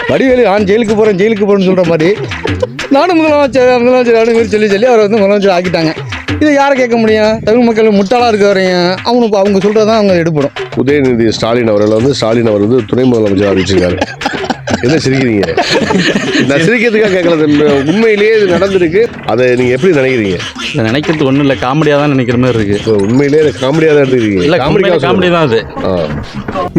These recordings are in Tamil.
வடிவேலு ஜெயிலுக்கு போகிறேன்னு சொல்கிற மாதிரி நானும் முதலமைச்சர் அப்படின்னு சொல்லி அவரை வந்து முதலமைச்சர் ஆக்கிட்டாங்க. இதை யாரை கேட்க முடியும்? தமிழ் மக்கள் முட்டாளாக இருக்க வரையும் அவங்க சொல்கிறது தான் அவங்க எடுப்படும். உதயநிதி ஸ்டாலின் அவர்கள் வந்து ஸ்டாலின் அவர் வந்து துணை முதலமைச்சர் அறிவிச்சிருக்காரு. என்ன சிரிக்கிறீங்க? நான் சிரிக்கிறதுக்காக கேட்கல, உண்மையிலேயே இது நடந்திருக்கு. அதை நீங்க எப்படி நினைக்கிறீங்க? நினைக்கிறது ஒன்றும் இல்லை, காமெடியாக தான் நினைக்கிற மாதிரி இருக்கு. உண்மையிலேயே காமெடியாக தான் எடுத்துக்கிறீங்க? இல்லை, காமெடி தான் அது.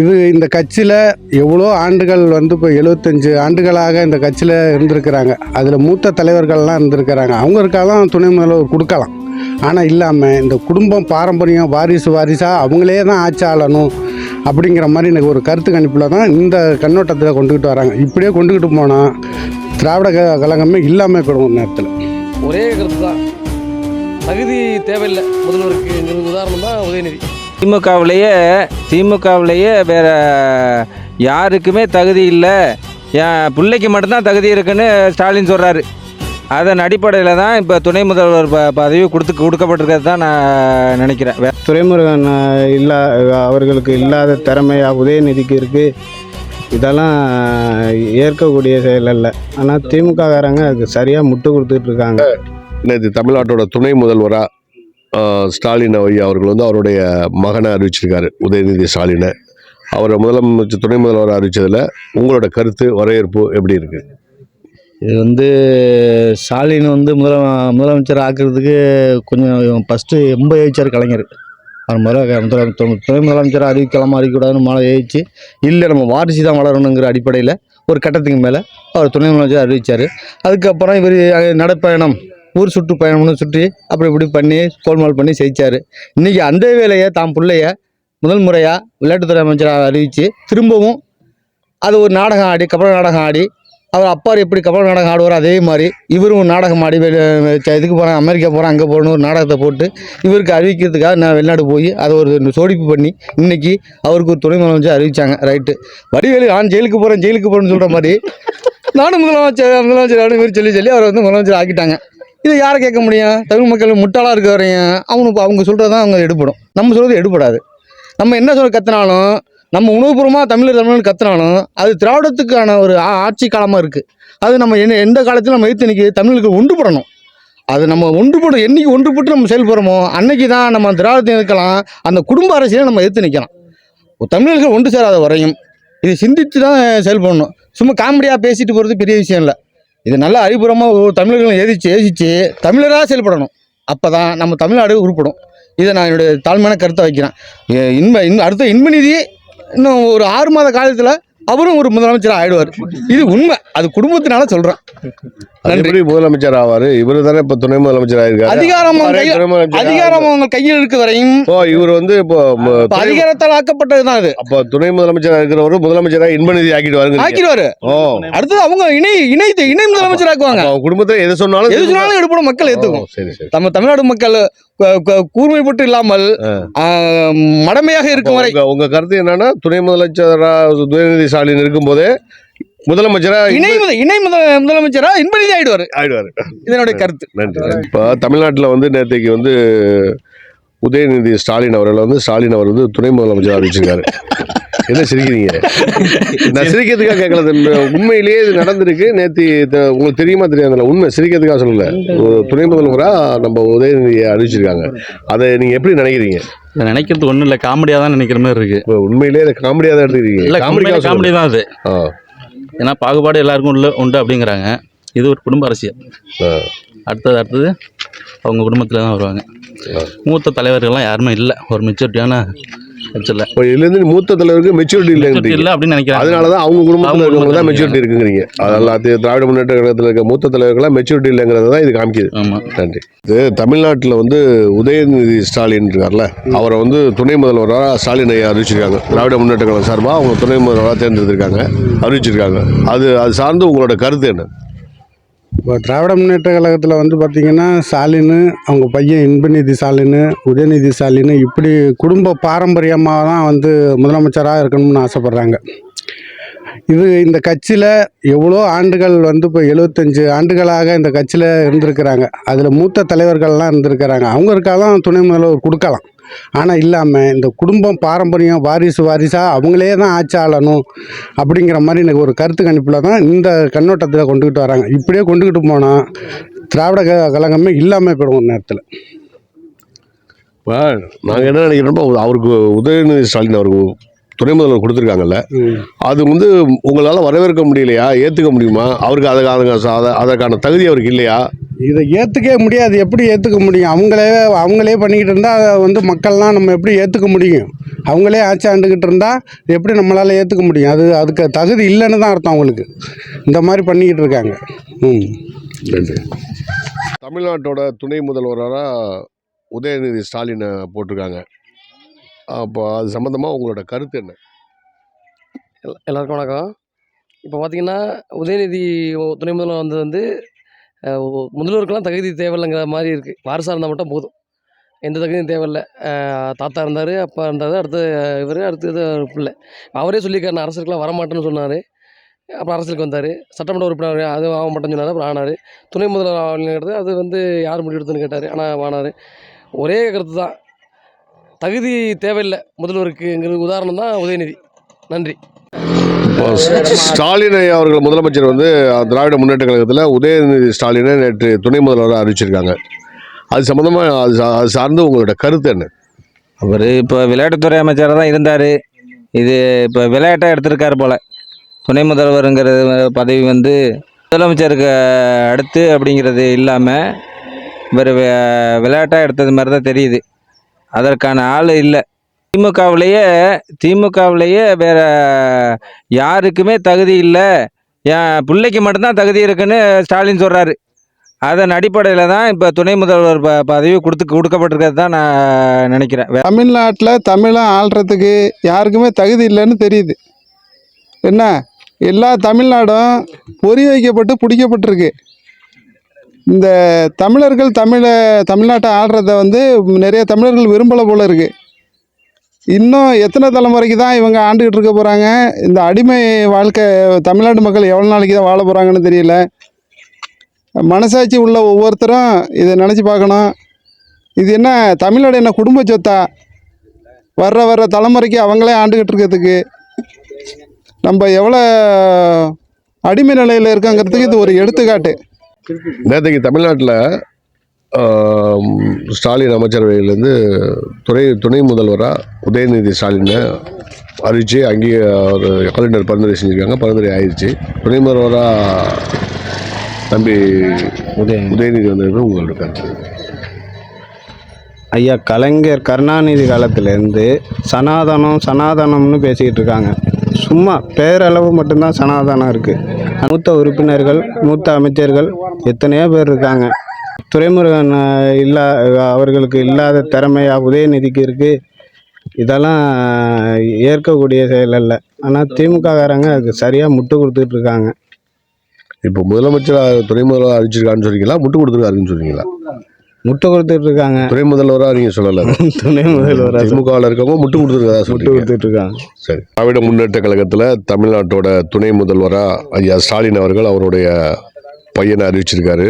இது இந்த கட்சியில் எவ்வளோ ஆண்டுகள் வந்து இப்போ 75 ஆண்டுகளாக இந்த கட்சியில் இருந்திருக்கிறாங்க. அதில் மூத்த தலைவர்கள்லாம் இருந்திருக்கிறாங்க. அவங்களுக்காக தான் துணை முதல்வர் கொடுக்கலாம். ஆனால் இல்லாமல் இந்த குடும்பம் பாரம்பரியம் வாரிசாக அவங்களே தான் ஆட்சி ஆளணும் அப்படிங்கிற மாதிரி எனக்கு ஒரு கருத்து கணிப்பில் தான் இந்த கண்ணோட்டத்தில் கொண்டுக்கிட்டு வராங்க. இப்படியே கொண்டுக்கிட்டு போனால் திராவிட கழகமே இல்லாமல் போயிடும் நேரத்தில். ஒரே கருத்து தான், தகுதி தேவையில்லை முதல்வருக்கு. உதாரணம் தான் உதயநிதி. திமுகவிலேயே வேற யாருக்குமே தகுதி இல்லை, என் பிள்ளைக்கு மட்டும்தான் தகுதி இருக்குன்னு ஸ்டாலின் சொல்கிறாரு. அதன் அடிப்படையில் தான் இப்போ துணை முதல்வர் பதவி கொடுக்கப்பட்டிருக்கிறது தான் நான் நினைக்கிறேன். துரைமுருகன் அவர்களுக்கு இல்லாத திறமையா உதயநிதிக்கு இருக்குது. இதெல்லாம் ஏற்கக்கூடிய செயல் அல்ல. ஆனால் திமுககாரங்க அதுக்கு சரியாக முட்டு கொடுத்துட்டு இருக்காங்க. நேற்று தமிழ்நாட்டோட துணை முதல்வராக ஸ்டாலின் அவர்கள் வந்து அவருடைய மகனை அறிவிச்சிருக்காரு, உதயநிதி ஸ்டாலினை. அவரை துணை முதல்வராக அறிவித்ததில் உங்களோட கருத்து, வரவேற்பு எப்படி இருக்குது? இது வந்து ஸ்டாலின் வந்து முதலமைச்சர் ஆக்குறதுக்கு கொஞ்சம் ஃபஸ்ட்டு ரொம்ப ஏய்ச்சார் கலைஞர். அவர் துணை முதலமைச்சராக அறிவிக்கக்கூடாதுன்னு மழை ஏய்ச்சி, இல்லை நம்ம வாரிசு தான் வளரணுங்கிற அடிப்படையில் ஒரு கட்டத்துக்கு மேலே அவர் துணை முதலமைச்சர் அறிவித்தார். அதுக்கப்புறம் இவர் நடைப்பயணம், ஊர் சுற்றுப்பயணம்னு சுற்றி அப்படி இப்படி பண்ணி கோல்மால் பண்ணி ஜெயித்தார். இன்றைக்கி அந்த வேலையை பிள்ளைய முதல் முறையாக விளையாட்டுத்துறை அமைச்சராக அறிவித்து திரும்பவும் அது ஒரு நாடகம் ஆடி, கபட நாடகம் ஆடி, அவர் அப்பார் எப்படி கபட நாடகம் ஆடுவார் அதே மாதிரி இவரும் நாடகம் ஆடி இதுக்கு போகிறேன், அமெரிக்கா போகிறேன், அங்கே போகணும் ஒரு நாடகத்தை போட்டு இவருக்கு அறிவிக்கிறதுக்காக நான் வெளிநாடு போய் அதை ஒரு சோடிப்பு பண்ணி இன்றைக்கி அவருக்கு ஒரு துணை முதலமைச்சர் அறிவித்தாங்க. ரைட்டு, வடிவேலு ஜெயிலுக்கு போகிறேன்னு சொல்கிற மாதிரி நானும் முதலமைச்சர் அப்படின்னு சொல்லி அவரை வந்து முதலமைச்சர் ஆக்கிட்டாங்க. இதை யாரை கேட்க முடியும்? தமிழ் மக்கள் முட்டாளாக இருக்க வரையும் அவங்க சொல்கிறது தான் அவங்க எடுப்படும். நம்ம சொல்கிறது எடுப்படாது. நம்ம என்ன கத்தினாலும், நம்ம உணவுபூர்வமாக தமிழர் கத்தினாலும் அது திராவிடத்துக்கான ஒரு ஆட்சி காலமாக இருக்குது. அது நம்ம எந்த காலத்திலும் நம்ம எதிர்த்து நிற்க தமிழுக்கு ஒன்றுபடணும். அது நம்ம ஒன்றுபடும், என்றைக்கு ஒன்றுபட்டு நம்ம செயல்படுறோமோ அன்னைக்கு தான் நம்ம திராவிடத்தை எதிர்க்கலாம், அந்த குடும்ப அரசியலை நம்ம எதிர்த்து நிற்கலாம். தமிழர்கள் ஒன்று சேராத வரையும் இது சிந்தித்து தான் செயல்படணும். சும்மா காமெடியாக பேசிட்டு போகிறது பெரிய விஷயம் இல்லை. இது நல்லா அறிவுபூர்வமாக தமிழர்களை ஏசிச்சு தமிழராக செயல்படணும். அப்போ தான் நம்ம தமிழ்நாடு உருப்படும். இதை நான் என்னுடைய தாழ்மையான கருத்தை வைக்கிறேன். அடுத்த இன்பநிதி இன்னும் ஒரு 6 மாத காலத்தில் அவரும் ஒரு முதலமைச்சராக ஆயிடுவார். இது உண்மை, அது குடும்பத்தினால சொல்கிறேன். நன்றி. முதலமைச்சர் ஆவார் இவர் தானே இப்போ துணை முதலமைச்சர் ஆயிருக்காரு. அதிகாரம் அவங்க கையில் இருக்க வரையும் இவர் வந்து இப்போ அதிகாரத்தால் ஆக்கப்பட்டது தான் அது. அப்போ துணை முதலமைச்சராக இருக்கிறவரும் முதலமைச்சராக இன்பநிதி ஆக்கிடுவாரு. அடுத்தது அவங்க இணை முதலமைச்சர் ஆக்குவாங்க. குடும்பத்தில் எது சொன்னாலும் எடுப்படும், மக்கள் ஏற்றுக்கும். சரி. நம்ம தமிழ்நாடு மக்கள் கூர்மைப்பட்டு இல்லாமல் மடமையாக இருக்கும் வரை. உங்க கருத்து என்னன்னா, துணை முதலமைச்சராக உதயநிதி ஸ்டாலின் இருக்கும் போதே முதலமைச்சரா இணை முதலமைச்சரா இன்பநிதி ஆயிடுவாரு. இதனுடைய கருத்து. நன்றி. இப்போ தமிழ்நாட்டில் வந்து நேற்றைக்கு வந்து உதயநிதி ஸ்டாலின் அவர்கள் வந்து துணை முதலமைச்சர் அறிவிச்சிருக்காரு. என்ன சிரிக்கிறீங்க? நான் சிரிக்கிறதுக்காக கேட்கல, உண்மையிலேயே இது நடந்திருக்கு. நேற்று உங்களுக்கு தெரியுமா தெரியாதுல்ல, உண்மை சிரிக்கிறதுக்காக சொல்லல. துணை முதல்வராக நம்ம உதயநிதியை அறிவிச்சிருக்காங்க. அதை நீங்க எப்படி நினைக்கிறீங்க? நினைக்கிறது ஒன்றும் இல்லை, காமெடியாக தான் நினைக்கிற மாதிரி இருக்கு. உண்மையிலேயே காமெடியாக தான் எடுத்துக்கிறீங்க? இல்லை, காமெடி தான் அது. ஏன்னா பாகுபாடு எல்லாருக்கும் உண்டு அப்படிங்கிறாங்க. இது ஒரு குடும்ப அரசியல். அடுத்தது அவங்க குடும்பத்தில் தான் வருவாங்க. மூத்த தலைவர்கள்லாம் யாருமே இல்லை, ஒரு மெச்சூரிட்டியான இதுலேருந்து மூத்த தலைவருக்கு மெச்சூரிட்டி இல்லை அப்படின்னு நினைக்கிறேன். அதனால தான் அவங்க குடும்பத்தில் இருக்கவங்க தான் மெச்சூரிட்டி இருக்குங்கிறீங்க. அதெல்லாம் திராவிட முன்னேற்ற கழகத்தில் இருக்க மூத்த தலைவர்கள்லாம் மெச்சூரிட்டி இல்லைங்கிறத தான் இது காமிக்குது. நன்றி. இது தமிழ்நாட்டில் வந்து உதயநிதி ஸ்டாலின் இருக்கார்ல, அவரை வந்து துணை முதல்வராக ஸ்டாலின் ஐயா அறிவிச்சிருக்காங்க. திராவிட முன்னேற்ற கழகம் சார்பாக அவங்க துணை முதல்வராக தேர்ந்தெடுத்திருக்காங்க, அறிவிச்சிருக்காங்க. அது சார்ந்து உங்களோட கருத்து என்ன? இப்போ திராவிட முன்னேற்ற கழகத்தில் வந்து பார்த்திங்கன்னா ஸ்டாலின், அவங்க பையன் இன்பநிதி ஸ்டாலின், உதயநிதி ஸ்டாலின் இப்படி குடும்ப பாரம்பரியமாக தான் வந்து முதலமைச்சராக இருக்கணும்னு ஆசைப்பட்றாங்க. இந்த கட்சியில் எவ்வளோ ஆண்டுகள் வந்து இப்போ 75 ஆண்டுகளாக இந்த கட்சியில் இருந்திருக்கிறாங்க. அதில் மூத்த தலைவர்கள்லாம் இருந்திருக்கிறாங்க. அவங்களுக்காக தான் துணை முதல்வர் கொடுக்கலாம். ஆனால் இல்லாமல் இந்த குடும்பம் பாரம்பரியம் வாரிசாக அவங்களே தான் ஆட்சி ஆளணும் அப்படிங்கிற மாதிரி எனக்கு ஒரு கருத்து கணிப்பில் தான் இந்த கண்ணோட்டத்தில் கொண்டுக்கிட்டு வராங்க. இப்படியே கொண்டுக்கிட்டு போனால் திராவிட கழகமே இல்லாமல் போயிடும் ஒரு நேரத்தில். இப்போ நாங்கள் என்ன நினைக்கிறோம்னா, அவருக்கு உதயநிதி ஸ்டாலின் அவருக்கு துணை முதல்வர் கொடுத்துருக்காங்கல்ல, அது வந்து உங்களால் வரவேற்க முடியலையா, ஏற்றுக்க முடியுமா? அவருக்கு அதற்கான தகுதி அவருக்கு இல்லையா? இதை ஏற்றுக்கவே முடியாது. எப்படி ஏற்றுக்க முடியும்? அவங்களே பண்ணிக்கிட்டு இருந்தால் அதை வந்து மக்கள்லாம் நம்ம எப்படி ஏற்றுக்க முடியும்? அவங்களே ஆட்சி ஆண்டுக்கிட்டு இருந்தால் எப்படி நம்மளால் ஏற்றுக்க முடியும்? அதுக்கு தகுதி இல்லைன்னு தான் அர்த்தம் அவங்களுக்கு. இந்த மாதிரி பண்ணிக்கிட்டு இருக்காங்க. நன்றி. தமிழ்நாட்டோட துணை முதல்வராக உதயநிதி ஸ்டாலினை போட்டிருக்காங்க. அப்போ அது சம்மந்தமாக உங்களோட கருத்து என்ன? எல்லாருக்கும் வணக்கம். இப்போ பார்த்தீங்கன்னா, உதயநிதி துணை முதல்வர் வந்தது வந்து முதல்வருக்கெல்லாம் தகுதி தேவையில்லைங்கிற மாதிரி இருக்குது. வாரிசாக இருந்தால் மட்டும் போதும், எந்த தகுதியும் தேவையில்லை. தாத்தா இருந்தார், அப்பா இருந்தார், அடுத்து இவர், அடுத்தது பிள்ளை. அவரே சொல்லியிருக்காரு, நான் அரசுக்கெலாம் வரமாட்டேன்னு சொன்னார். அப்புறம் அரசியலுக்கு வந்தார். சட்டமன்ற உறுப்பினர் அது ஆக மாட்டேன்னு சொன்னார். அப்புறம் ஆனார். துணை முதல்வர் ஆகணுங்கிறது அது வந்து யார் முடிவெடுத்துன்னு கேட்டார். ஆனால் ஆனார். ஒரே கருத்து தான், தகுதி தேவையில்லை முதல்வருக்குங்கிறது உதாரணம் தான் உதயநிதி. நன்றி. ஸ்டாலின் ஐயா அவர்கள் முதலமைச்சர் வந்து திராவிட முன்னேற்ற கழகத்தில் உதயநிதி ஸ்டாலினை நேற்று துணை முதல்வராக அறிவிச்சிருக்காங்க. அது சம்மந்தமாக அது சார்ந்து உங்களோட கருத்து என்ன? அவர் இப்போ விளையாட்டுத்துறை அமைச்சராக தான் இருந்தார். இது இப்போ விளையாட்டாக எடுத்திருக்காரு போல். துணை முதல்வருங்கிற பதவி வந்து முதலமைச்சருக்கு அடுத்து அப்படிங்கிறது இல்லாமல் இவர் விளையாட்டாக எடுத்தது மாதிரி தான் தெரியுது. அதற்கான ஆள் இல்லை. திமுகவிலேயே வேற யாருக்குமே தகுதி இல்லை, என் பிள்ளைக்கு மட்டும்தான் தகுதி இருக்குன்னு ஸ்டாலின் சொல்கிறாரு. அதன் அடிப்படையில் தான் இப்போ துணை முதல்வர் பதவி கொடுக்கப்பட்டிருக்கிறது தான் நான் நினைக்கிறேன். தமிழ்நாட்டில் தமிழை ஆள்றதுக்கு யாருக்குமே தகுதி இல்லைன்னு தெரியுது. என்ன, எல்லா தமிழ்நாடும் பொறி வைக்கப்பட்டு பிடிக்கப்பட்டிருக்கு. இந்த தமிழர்கள் தமிழ்நாட்டை ஆள்றத வந்து நிறைய தமிழர்கள் விரும்பலை போல இருக்குது. இன்னும் எத்தனை தலைமுறைக்கு தான் இவங்க ஆண்டுகிட்டு இருக்க போகிறாங்க? இந்த அடிமை வாழ்க்கை தமிழ்நாட்டு மக்கள் எவ்வளோ நாளைக்கு தான் வாழ போகிறாங்கன்னு தெரியல. மனசாட்சி உள்ள ஒவ்வொருத்தரும் இதை நினச்சி பார்க்கணும். இது என்ன தமிழ்நாடு என்ன குடும்ப சொத்தா? வர்ற தலைமுறைக்கு அவங்களே ஆண்டுகிட்டு இருக்கிறதுக்கு நம்ம எவ்வளோ அடிமை நிலையில் இருக்கோங்கிறதுக்கு இது ஒரு எடுத்துக்காட்டு. நேற்றுக்கு தமிழ்நாட்டில் ஸ்டாலின் அமைச்சரவையிலேருந்து துணை முதல்வராக உதயநிதி ஸ்டாலினை அறிவித்து அங்கேயே ஒரு ஆளுநர் பரிந்துரை செஞ்சுருக்காங்க. பரிந்துரை ஆயிடுச்சு. துணை முதல்வராக தம்பி உதயநிதி வந்தது உங்களோட கருத்து? ஐயா கலைஞர் கருணாநிதி காலத்திலேருந்து சனாதனம்னு பேசிக்கிட்டு இருக்காங்க. சும்மா பேரளவு மட்டும்தான் சனாதனம் இருக்குது. மூத்த உறுப்பினர்கள், மூத்த அமைச்சர்கள் எத்தனையோ பேர் இருக்காங்க. துரைமுருகன் அவர்களுக்கு இல்லாத திறமையா உதயநிதிக்கு இருக்குது? இதெல்லாம் ஏற்கக்கூடிய செயல் அல்ல. ஆனால் திமுககாரங்க அதுக்கு சரியாக முட்டு கொடுத்துட்டு இருக்காங்க. இப்போ முதலமைச்சர் துணை முதல்வராக அறிவிச்சிருக்கான்னு சொல்றீங்களா, முட்டு கொடுத்துருக்காருன்னு சொல்றீங்களா? முட்டு கொடுத்துட்டு இருக்காங்க. துணை முதல்வராக நீங்கள் சொல்லலை, துணை முதல்வராக திமுகவில் இருக்கவங்க முட்டு கொடுத்துட்டு இருக்காங்க. சரி. திராவிட முன்னேற்ற கழகத்தில் தமிழ்நாட்டோட துணை முதல்வராக ஐயா ஸ்டாலின் அவர்கள் அவருடைய பையனை அறிவிச்சிருக்காரு.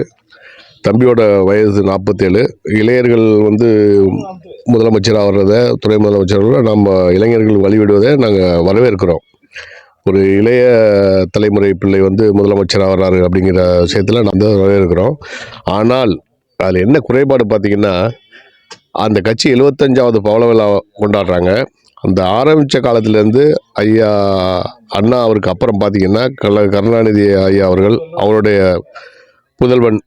தம்பியோட வயது 47. இளைஞர்கள் வந்து முதலமைச்சராக வர்றதை, துணை முதலமைச்சராக நம்ம இளைஞர்கள் வழிவிடுவதை நாங்கள் வரவேற்கிறோம். ஒரு இளைய தலைமுறை பிள்ளை வந்து முதலமைச்சராக வர்றாரு அப்படிங்கிற விஷயத்தில் நாங்கள் வரவேற்கிறோம். ஆனால் அதில் என்ன குறைபாடு பார்த்தீங்கன்னா, அந்த கட்சி 75வது பவள விழா கொண்டாடுறாங்க. அந்த ஆரம்பித்த காலத்திலேருந்து ஐயா அண்ணா அவருக்கு அப்புறம் பார்த்தீங்கன்னா கருணாநிதி ஐயா அவர்கள், அவருடைய புதல்வன்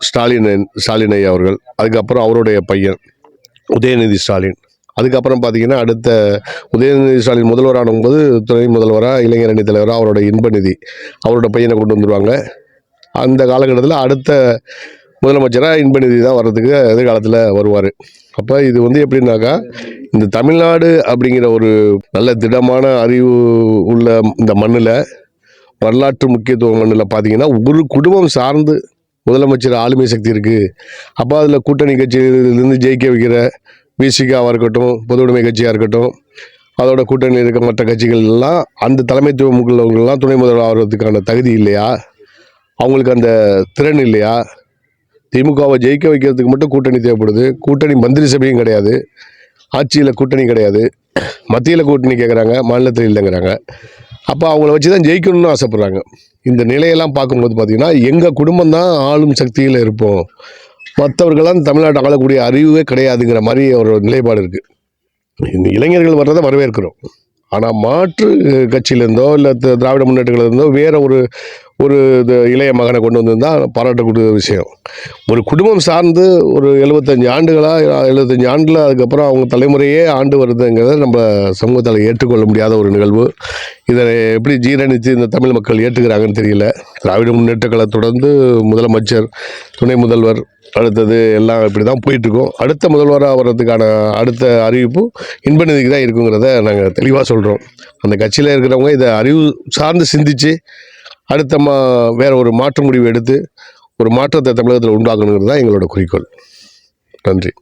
ஸ்டாலின் ஐயா அவர்கள், அதுக்கப்புறம் அவருடைய பையன் உதயநிதி ஸ்டாலின், அதுக்கப்புறம் பார்த்தீங்கன்னா அடுத்த உதயநிதி ஸ்டாலின் முதல்வரானும்போது துணை முதல்வராக இளைஞரணி தலைவராக அவரோட இன்பநிதி அவரோட பையனை கொண்டு வந்துடுவாங்க. அந்த காலகட்டத்தில் அடுத்த முதலமைச்சராக இன்பநிதி தான் வர்றதுக்கு எதிர்காலத்தில் வருவார். அப்போ இது வந்து எப்படின்னாக்கா, இந்த தமிழ்நாடு அப்படிங்கிற ஒரு நல்ல திடமான அறிவு உள்ள இந்த மண்ணில், வரலாற்று முக்கியத்துவ மண்ணில் பார்த்தீங்கன்னா ஒரு குடும்பம் சார்ந்து முதலமைச்சர் ஆளுமை சக்தி இருக்குது. அப்போ அதில் கூட்டணி கட்சியிலிருந்து ஜெயிக்க வைக்கிற விசிகாவாக இருக்கட்டும், பொது உடைமை கட்சியாக இருக்கட்டும், அதோட கூட்டணியில் இருக்க மற்ற கட்சிகள் எல்லாம் அந்த தலைமைத்துவம் உள்ளவங்கெல்லாம் துணை முதல்வர் ஆகிறதுக்கான தகுதி இல்லையா? அவங்களுக்கு அந்த திறன் இல்லையா? திமுகவை ஜெயிக்க வைக்கிறதுக்கு மட்டும் கூட்டணி தேவைப்படுது. கூட்டணி மந்திரி சபையும் கிடையாது. ஆட்சியில் கூட்டணி கிடையாது, மத்தியில் கூட்டணி கேட்குறாங்க, மாநிலத்தில் இல்லைங்கிறாங்க. அப்போ அவங்கள வச்சு தான் ஜெயிக்கணும்னு ஆசைப்பட்றாங்க. இந்த நிலையெல்லாம் பார்க்கும்போது பார்த்திங்கன்னா எங்கள் குடும்பம் தான் ஆளும் சக்தியில் இருப்போம், மற்றவர்கள்லாம் தமிழ்நாட்டை ஆளக்கூடிய அறிவே கிடையாதுங்கிற மாதிரி ஒரு நிலைப்பாடு இருக்குது. இந்த இளைஞர்கள் வர்றதை வரவேற்கிறோம். ஆனால் மாற்று கட்சியிலேருந்தோ இல்லை திராவிட முன்னேற்றங்கள்லேருந்தோ வேற ஒரு இளைய மகனை கொண்டு வந்திருந்தால் பாராட்டக்கூடிய விஷயம். ஒரு குடும்பம் சார்ந்து ஒரு 75 ஆண்டில் அதுக்கப்புறம் அவங்க தலைமுறையே ஆண்டு வருதுங்கிறத நம்ம சமூகத்தால் ஏற்றுக்கொள்ள முடியாத ஒரு நிகழ்வு. இதை எப்படி ஜீரணித்து இந்த தமிழ் மக்கள் ஏற்றுக்கிறாங்கன்னு தெரியல. திராவிட முன்னேற்றங்களை தொடர்ந்து முதலமைச்சர், துணை முதல்வர், அடுத்தது எல்லாம் இப்படி தான் போயிட்டுருக்கோம். அடுத்த முதல்வராக வர்றதுக்கான அடுத்த அறிவிப்பு இன்பநிதிக்கு தான் இருக்குங்கிறத நாங்கள் தெளிவாக சொல்கிறோம். அந்த கட்சியில் இருக்கிறவங்க இதை அறிவு சார்ந்து சிந்தித்து அடுத்த வேற ஒரு மாற்று முடிவு எடுத்து ஒரு மாற்றத்தை தமிழகத்தில் உண்டாக்கணுங்கிறது தான் எங்களோட குறிக்கோள். நன்றி.